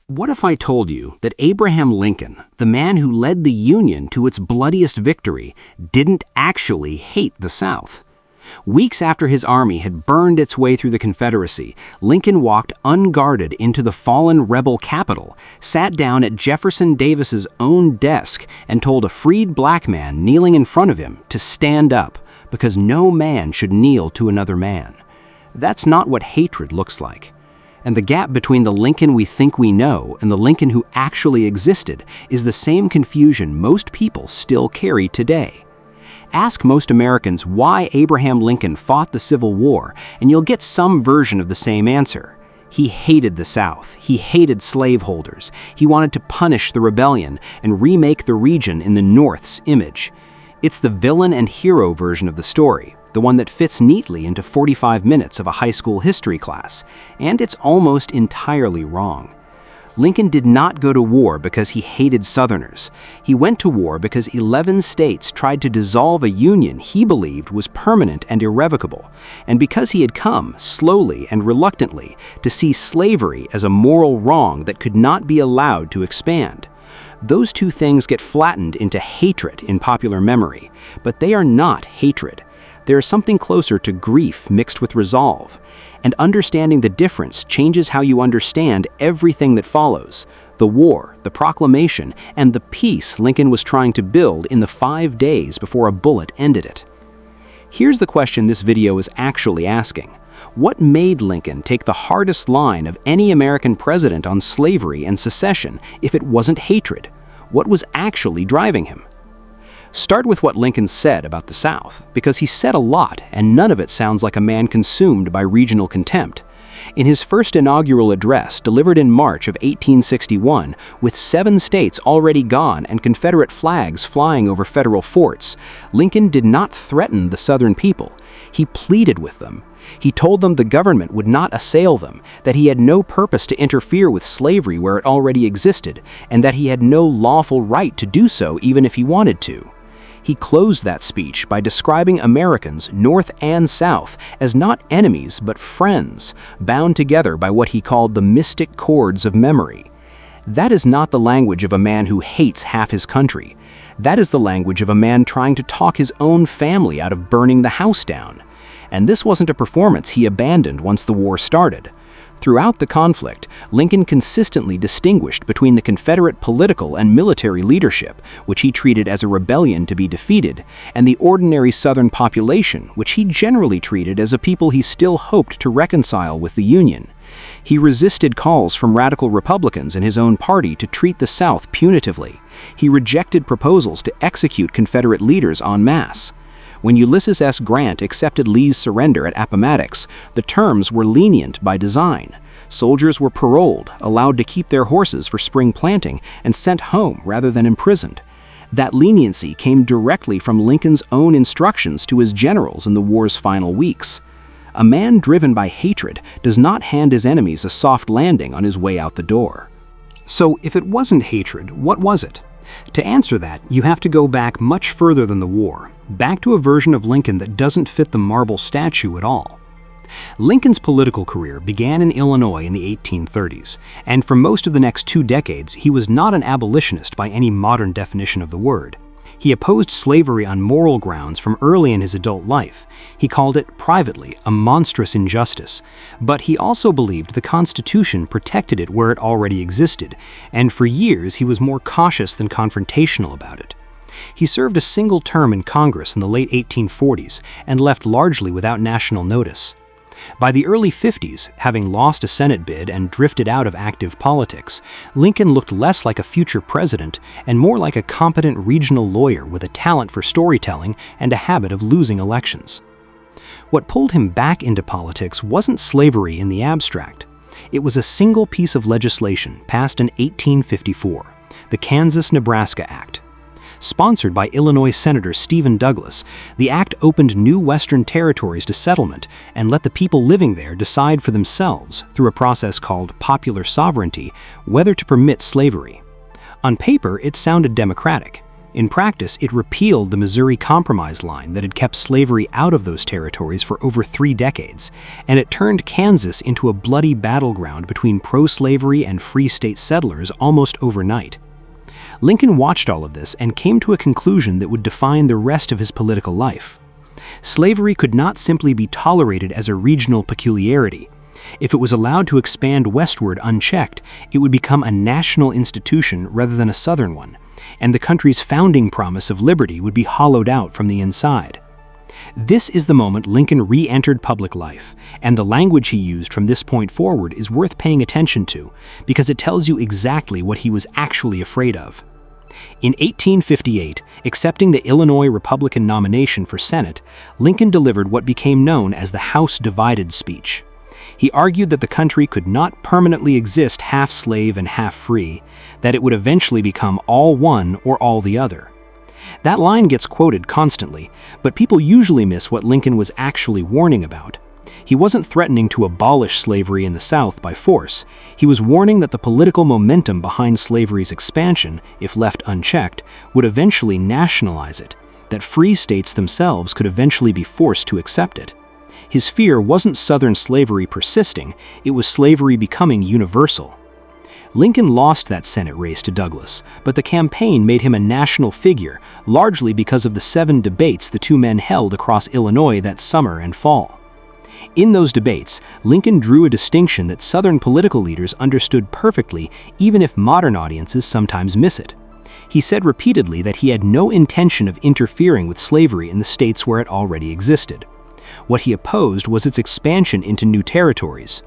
What if I told you that Abraham Lincoln, the man who led the Union to its bloodiest victory, didn't actually hate the South? Weeks after his army had burned its way through the Confederacy, Lincoln walked unguarded into the fallen rebel capital, sat down at Jefferson Davis's own desk, and told a freed black man kneeling in front of him to stand up, because no man should kneel to another man. That's not what hatred looks like. And the gap between the Lincoln we think we know and the Lincoln who actually existed is the same confusion most people still carry today. Ask most Americans why Abraham Lincoln fought the Civil War, and you'll get some version of the same answer. He hated the South. He hated slaveholders. He wanted to punish the rebellion and remake the region in the North's image. It's the villain and hero version of the story, the one that fits neatly into 45 minutes of a high school history class, and it's almost entirely wrong. Lincoln did not go to war because he hated Southerners. He went to war because 11 states tried to dissolve a union he believed was permanent and irrevocable, and because he had come, slowly and reluctantly, to see slavery as a moral wrong that could not be allowed to expand. Those two things get flattened into hatred in popular memory, but they are not hatred. There is something closer to grief mixed with resolve, and understanding the difference changes how you understand everything that follows: the war, the proclamation, and the peace Lincoln was trying to build in the 5 days before a bullet ended it. Here's the question this video is actually asking. What made Lincoln take the hardest line of any American president on slavery and secession if it wasn't hatred? What was actually driving him? Start with what Lincoln said about the South, because he said a lot, and none of it sounds like a man consumed by regional contempt. In his First Inaugural Address, delivered in March of 1861, with 7 states already gone and Confederate flags flying over federal forts, Lincoln did not threaten the Southern people. He pleaded with them. He told them the government would not assail them, that he had no purpose to interfere with slavery where it already existed, and that he had no lawful right to do so even if he wanted to. He closed that speech by describing Americans, North and South, as not enemies but friends, bound together by what he called the mystic cords of memory. That is not the language of a man who hates half his country. That is the language of a man trying to talk his own family out of burning the house down. And this wasn't a performance he abandoned once the war started. Throughout the conflict, Lincoln consistently distinguished between the Confederate political and military leadership, which he treated as a rebellion to be defeated, and the ordinary Southern population, which he generally treated as a people he still hoped to reconcile with the Union. He resisted calls from radical Republicans in his own party to treat the South punitively. He rejected proposals to execute Confederate leaders en masse. When Ulysses S. Grant accepted Lee's surrender at Appomattox, the terms were lenient by design. Soldiers were paroled, allowed to keep their horses for spring planting, and sent home rather than imprisoned. That leniency came directly from Lincoln's own instructions to his generals in the war's final weeks. A man driven by hatred does not hand his enemies a soft landing on his way out the door. So if it wasn't hatred, what was it? To answer that, you have to go back much further than the war, back to a version of Lincoln that doesn't fit the marble statue at all. Lincoln's political career began in Illinois in the 1830s, and for most of the next 2 decades, he was not an abolitionist by any modern definition of the word. He opposed slavery on moral grounds from early in his adult life. He called it, privately, a monstrous injustice. But he also believed the Constitution protected it where it already existed, and for years he was more cautious than confrontational about it. He served a single term in Congress in the late 1840s and left largely without national notice. By the early 50s, having lost a Senate bid and drifted out of active politics, Lincoln looked less like a future president and more like a competent regional lawyer with a talent for storytelling and a habit of losing elections. What pulled him back into politics wasn't slavery in the abstract. It was a single piece of legislation passed in 1854, the Kansas-Nebraska Act. Sponsored by Illinois Senator Stephen Douglas, the act opened new Western territories to settlement and let the people living there decide for themselves, through a process called popular sovereignty, whether to permit slavery. On paper, it sounded democratic. In practice, it repealed the Missouri Compromise line that had kept slavery out of those territories for over 3 decades, and it turned Kansas into a bloody battleground between pro-slavery and free state settlers almost overnight. Lincoln watched all of this and came to a conclusion that would define the rest of his political life. Slavery could not simply be tolerated as a regional peculiarity. If it was allowed to expand westward unchecked, it would become a national institution rather than a southern one, and the country's founding promise of liberty would be hollowed out from the inside. This is the moment Lincoln re-entered public life, and the language he used from this point forward is worth paying attention to because it tells you exactly what he was actually afraid of. In 1858, accepting the Illinois Republican nomination for Senate, Lincoln delivered what became known as the House Divided speech. He argued that the country could not permanently exist half slave and half free, that it would eventually become all one or all the other. That line gets quoted constantly, but people usually miss what Lincoln was actually warning about. He wasn't threatening to abolish slavery in the South by force. He was warning that the political momentum behind slavery's expansion, if left unchecked, would eventually nationalize it, that free states themselves could eventually be forced to accept it. His fear wasn't Southern slavery persisting, it was slavery becoming universal. Lincoln lost that Senate race to Douglas, but the campaign made him a national figure, largely because of the 7 debates the two men held across Illinois that summer and fall. In those debates, Lincoln drew a distinction that Southern political leaders understood perfectly, even if modern audiences sometimes miss it. He said repeatedly that he had no intention of interfering with slavery in the states where it already existed. What he opposed was its expansion into new territories.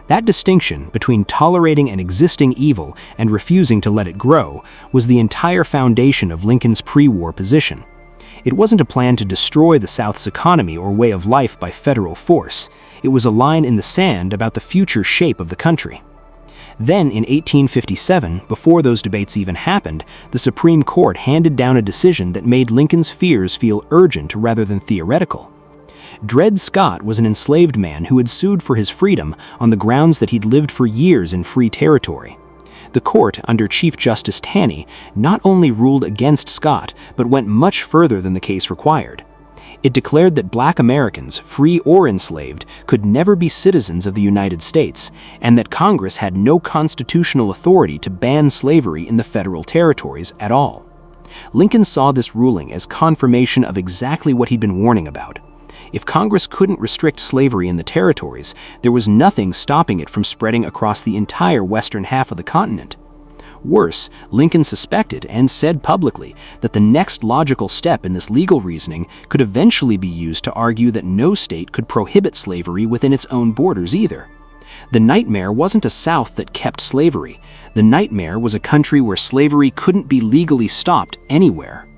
That distinction between tolerating an existing evil and refusing to let it grow was the entire foundation of Lincoln's pre-war position. It wasn't a plan to destroy the South's economy or way of life by federal force. It was a line in the sand about the future shape of the country. Then, in 1857, before those debates even happened, the Supreme Court handed down a decision that made Lincoln's fears feel urgent rather than theoretical. Dred Scott was an enslaved man who had sued for his freedom on the grounds that he'd lived for years in free territory. The court, under Chief Justice Taney, not only ruled against Scott, but went much further than the case required. It declared that Black Americans, free or enslaved, could never be citizens of the United States, and that Congress had no constitutional authority to ban slavery in the federal territories at all. Lincoln saw this ruling as confirmation of exactly what he'd been warning about. If Congress couldn't restrict slavery in the territories, there was nothing stopping it from spreading across the entire western half of the continent. Worse, Lincoln suspected and said publicly that the next logical step in this legal reasoning could eventually be used to argue that no state could prohibit slavery within its own borders either. The nightmare wasn't a South that kept slavery. The nightmare was a country where slavery couldn't be legally stopped anywhere.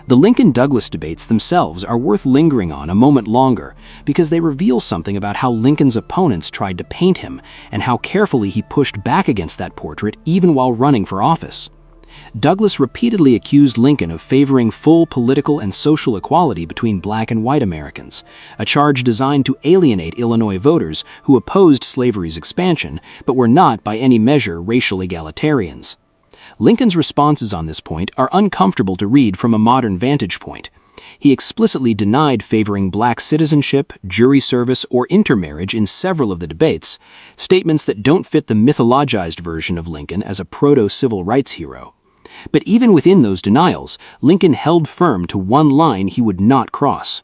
The Lincoln-Douglas debates themselves are worth lingering on a moment longer because they reveal something about how Lincoln's opponents tried to paint him and how carefully he pushed back against that portrait even while running for office. Douglas repeatedly accused Lincoln of favoring full political and social equality between Black and white Americans, a charge designed to alienate Illinois voters who opposed slavery's expansion but were not by any measure racial egalitarians. Lincoln's responses on this point are uncomfortable to read from a modern vantage point. He explicitly denied favoring Black citizenship, jury service, or intermarriage in several of the debates, statements that don't fit the mythologized version of Lincoln as a proto-civil rights hero. But even within those denials, Lincoln held firm to one line he would not cross.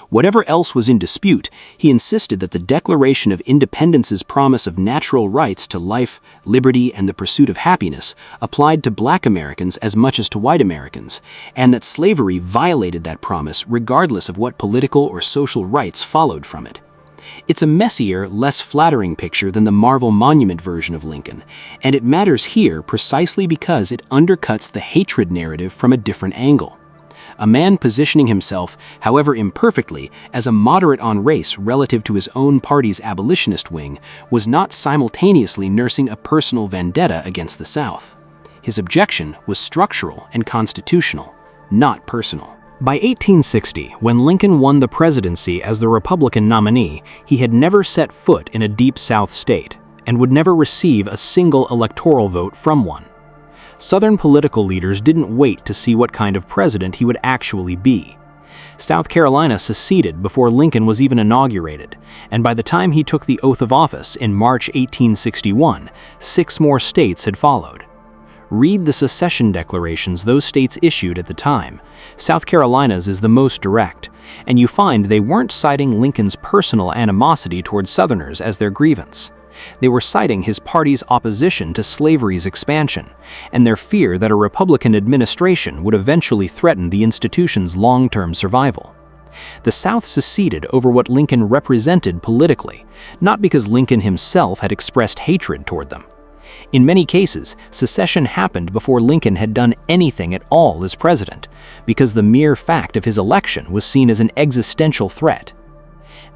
Whatever else was in dispute, he insisted that the Declaration of Independence's promise of natural rights to life, liberty, and the pursuit of happiness applied to Black Americans as much as to white Americans, and that slavery violated that promise regardless of what political or social rights followed from it. It's a messier, less flattering picture than the Marvel Monument version of Lincoln, and it matters here precisely because it undercuts the hatred narrative from a different angle. A man positioning himself, however imperfectly, as a moderate on race relative to his own party's abolitionist wing was not simultaneously nursing a personal vendetta against the South. His objection was structural and constitutional, not personal. By 1860, when Lincoln won the presidency as the Republican nominee, he had never set foot in a deep South state and would never receive a single electoral vote from one. Southern political leaders didn't wait to see what kind of president he would actually be. South Carolina seceded before Lincoln was even inaugurated, and by the time he took the oath of office in March 1861, 6 more states had followed. Read the secession declarations those states issued at the time. South Carolina's is the most direct, and you find they weren't citing Lincoln's personal animosity toward Southerners as their grievance. They were citing his party's opposition to slavery's expansion, and their fear that a Republican administration would eventually threaten the institution's long-term survival. The South seceded over what Lincoln represented politically, not because Lincoln himself had expressed hatred toward them. In many cases, secession happened before Lincoln had done anything at all as president, because the mere fact of his election was seen as an existential threat.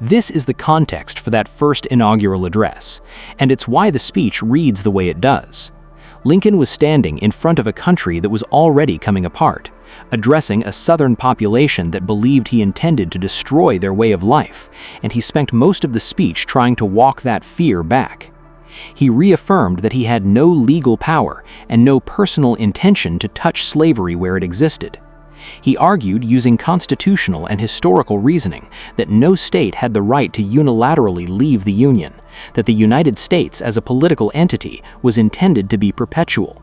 This is the context for that first inaugural address, and it's why the speech reads the way it does. Lincoln was standing in front of a country that was already coming apart, addressing a Southern population that believed he intended to destroy their way of life, and he spent most of the speech trying to walk that fear back. He reaffirmed that he had no legal power and no personal intention to touch slavery where it existed. He argued using constitutional and historical reasoning that no state had the right to unilaterally leave the Union, that the United States as a political entity was intended to be perpetual.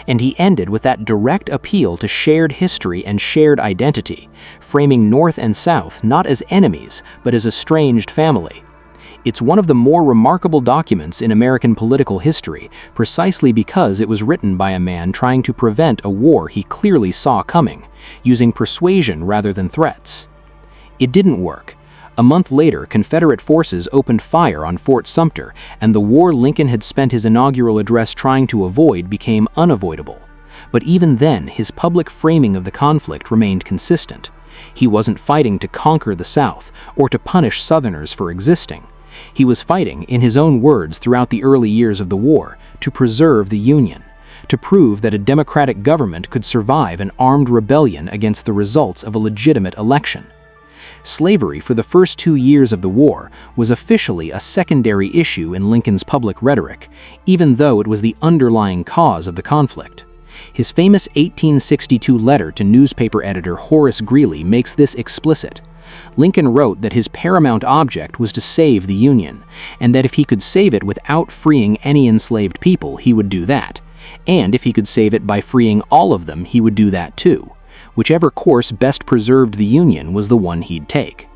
And he ended with that direct appeal to shared history and shared identity, framing North and South not as enemies, but as estranged family. It's one of the more remarkable documents in American political history, precisely because it was written by a man trying to prevent a war he clearly saw coming, using persuasion rather than threats. It didn't work. A month later, Confederate forces opened fire on Fort Sumter, and the war Lincoln had spent his inaugural address trying to avoid became unavoidable. But even then, his public framing of the conflict remained consistent. He wasn't fighting to conquer the South or to punish Southerners for existing. He was fighting, in his own words throughout the early years of the war, to preserve the Union, to prove that a democratic government could survive an armed rebellion against the results of a legitimate election. Slavery for the first 2 years of the war was officially a secondary issue in Lincoln's public rhetoric, even though it was the underlying cause of the conflict. His famous 1862 letter to newspaper editor Horace Greeley makes this explicit. Lincoln wrote that his paramount object was to save the Union, and that if he could save it without freeing any enslaved people, he would do that. And if he could save it by freeing all of them, he would do that too. Whichever course best preserved the Union was the one he'd take.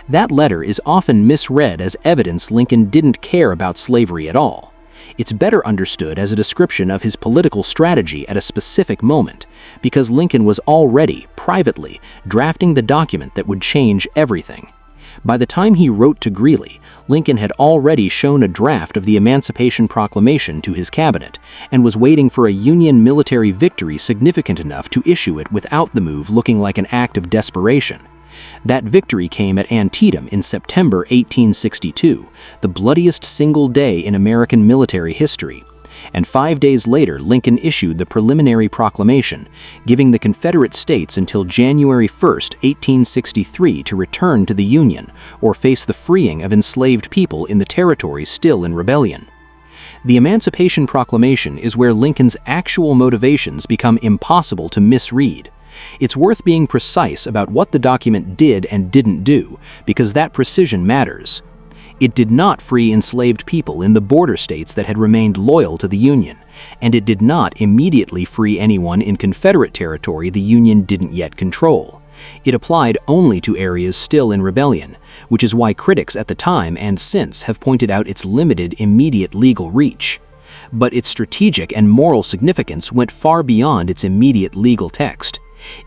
That letter is often misread as evidence Lincoln didn't care about slavery at all. It's better understood as a description of his political strategy at a specific moment, because Lincoln was already, privately, drafting the document that would change everything. By the time he wrote to Greeley, Lincoln had already shown a draft of the Emancipation Proclamation to his cabinet and was waiting for a Union military victory significant enough to issue it without the move looking like an act of desperation. That victory came at Antietam in September 1862, the bloodiest single day in American military history. And 5 days later, Lincoln issued the preliminary proclamation, giving the Confederate States until January 1, 1863 to return to the Union or face the freeing of enslaved people in the territories still in rebellion. The Emancipation Proclamation is where Lincoln's actual motivations become impossible to misread. It's worth being precise about what the document did and didn't do, because that precision matters. It did not free enslaved people in the border states that had remained loyal to the Union, and it did not immediately free anyone in Confederate territory the Union didn't yet control. It applied only to areas still in rebellion, which is why critics at the time and since have pointed out its limited immediate legal reach. But its strategic and moral significance went far beyond its immediate legal text.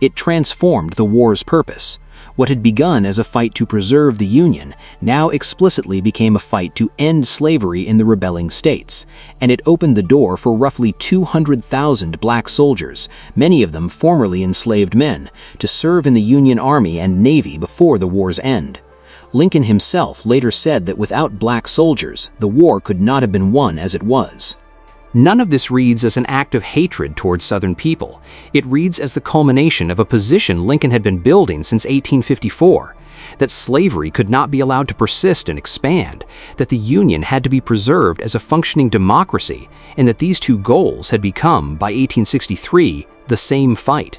It transformed the war's purpose. What had begun as a fight to preserve the Union now explicitly became a fight to end slavery in the rebelling states, and it opened the door for roughly 200,000 black soldiers, many of them formerly enslaved men, to serve in the Union Army and Navy before the war's end. Lincoln himself later said that without black soldiers, the war could not have been won as it was. None of this reads as an act of hatred towards Southern people. It reads as the culmination of a position Lincoln had been building since 1854. that slavery could not be allowed to persist and expand, that the Union had to be preserved as a functioning democracy, and that these two goals had become, by 1863, the same fight.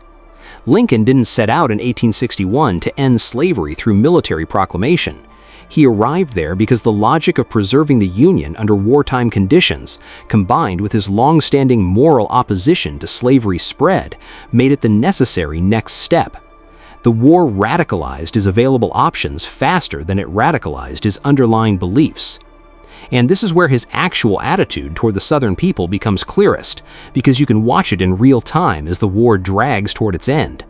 Lincoln didn't set out in 1861 to end slavery through military proclamation. He arrived there because the logic of preserving the Union under wartime conditions, combined with his long-standing moral opposition to slavery's spread, made it the necessary next step. The war radicalized his available options faster than it radicalized his underlying beliefs. And this is where his actual attitude toward the Southern people becomes clearest, because you can watch it in real time as the war drags toward its end.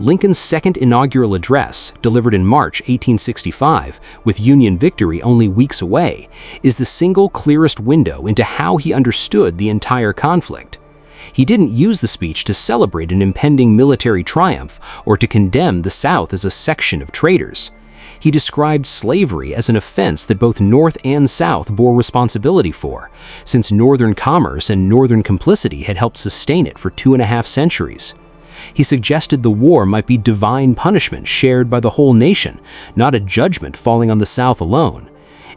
Lincoln's Second Inaugural Address, delivered in March 1865, with Union victory only weeks away, is the single clearest window into how he understood the entire conflict. He didn't use the speech to celebrate an impending military triumph or to condemn the South as a section of traitors. He described slavery as an offense that both North and South bore responsibility for, since Northern commerce and Northern complicity had helped sustain it for 2.5 centuries. He suggested the war might be divine punishment shared by the whole nation, not a judgment falling on the South alone.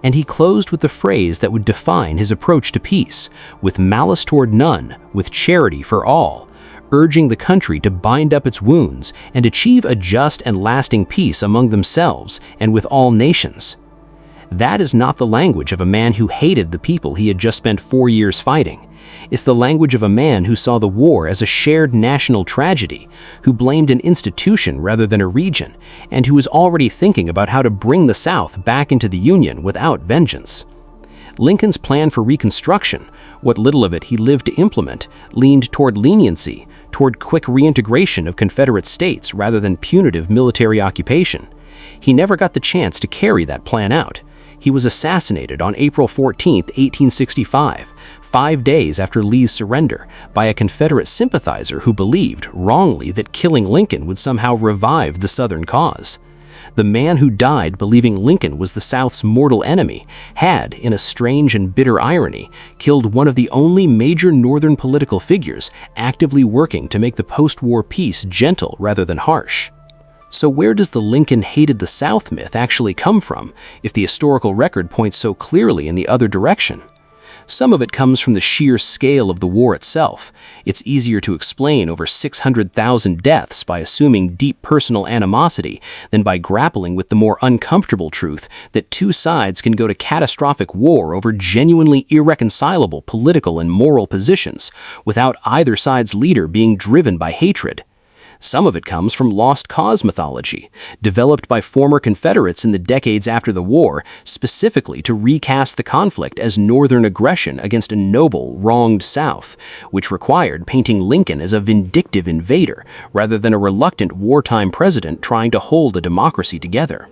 And he closed with the phrase that would define his approach to peace, with malice toward none, with charity for all, urging the country to bind up its wounds and achieve a just and lasting peace among themselves and with all nations. That is not the language of a man who hated the people he had just spent 4 years fighting. It's the language of a man who saw the war as a shared national tragedy, who blamed an institution rather than a region, and who was already thinking about how to bring the South back into the Union without vengeance. Lincoln's plan for Reconstruction, what little of it he lived to implement, leaned toward leniency, toward quick reintegration of Confederate states rather than punitive military occupation. He never got the chance to carry that plan out. He was assassinated on April 14, 1865, 5 days after Lee's surrender, by a Confederate sympathizer who believed, wrongly, that killing Lincoln would somehow revive the Southern cause. The man who died believing Lincoln was the South's mortal enemy had, in a strange and bitter irony, killed one of the only major Northern political figures actively working to make the post-war peace gentle rather than harsh. So where does the Lincoln hated the South myth actually come from, if the historical record points so clearly in the other direction? Some of it comes from the sheer scale of the war itself. It's easier to explain over 600,000 deaths by assuming deep personal animosity than by grappling with the more uncomfortable truth that two sides can go to catastrophic war over genuinely irreconcilable political and moral positions without either side's leader being driven by hatred. Some of it comes from lost cause mythology, developed by former Confederates in the decades after the war, specifically to recast the conflict as Northern aggression against a noble, wronged South, which required painting Lincoln as a vindictive invader rather than a reluctant wartime president trying to hold a democracy together.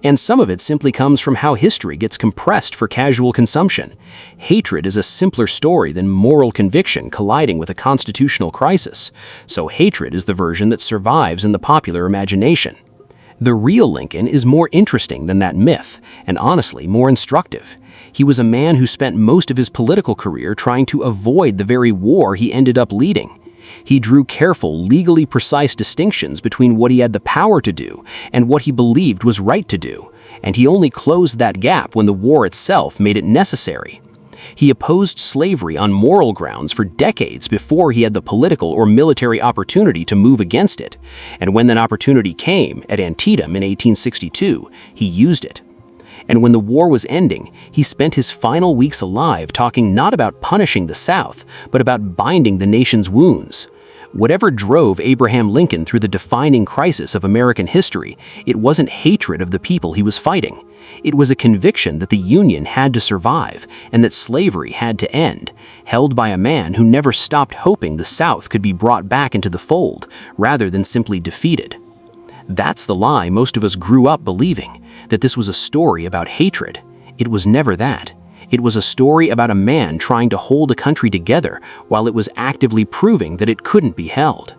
And some of it simply comes from how history gets compressed for casual consumption. Hatred is a simpler story than moral conviction colliding with a constitutional crisis, so hatred is the version that survives in the popular imagination. The real Lincoln is more interesting than that myth, and honestly more instructive. He was a man who spent most of his political career trying to avoid the very war he ended up leading. He drew careful, legally precise distinctions between what he had the power to do and what he believed was right to do, and he only closed that gap when the war itself made it necessary. He opposed slavery on moral grounds for decades before he had the political or military opportunity to move against it, and when that opportunity came, at Antietam in 1862, he used it. And when the war was ending, he spent his final weeks alive talking not about punishing the South, but about binding the nation's wounds. Whatever drove Abraham Lincoln through the defining crisis of American history, it wasn't hatred of the people he was fighting. It was a conviction that the Union had to survive and that slavery had to end, held by a man who never stopped hoping the South could be brought back into the fold, rather than simply defeated. That's the lie most of us grew up believing, that this was a story about hatred. It was never that. It was a story about a man trying to hold a country together while it was actively proving that it couldn't be held.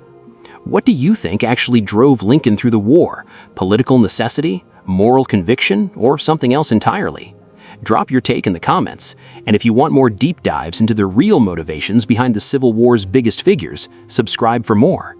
What do you think actually drove Lincoln through the war? Political necessity, moral conviction, or something else entirely? Drop your take in the comments, and if you want more deep dives into the real motivations behind the Civil War's biggest figures, subscribe for more.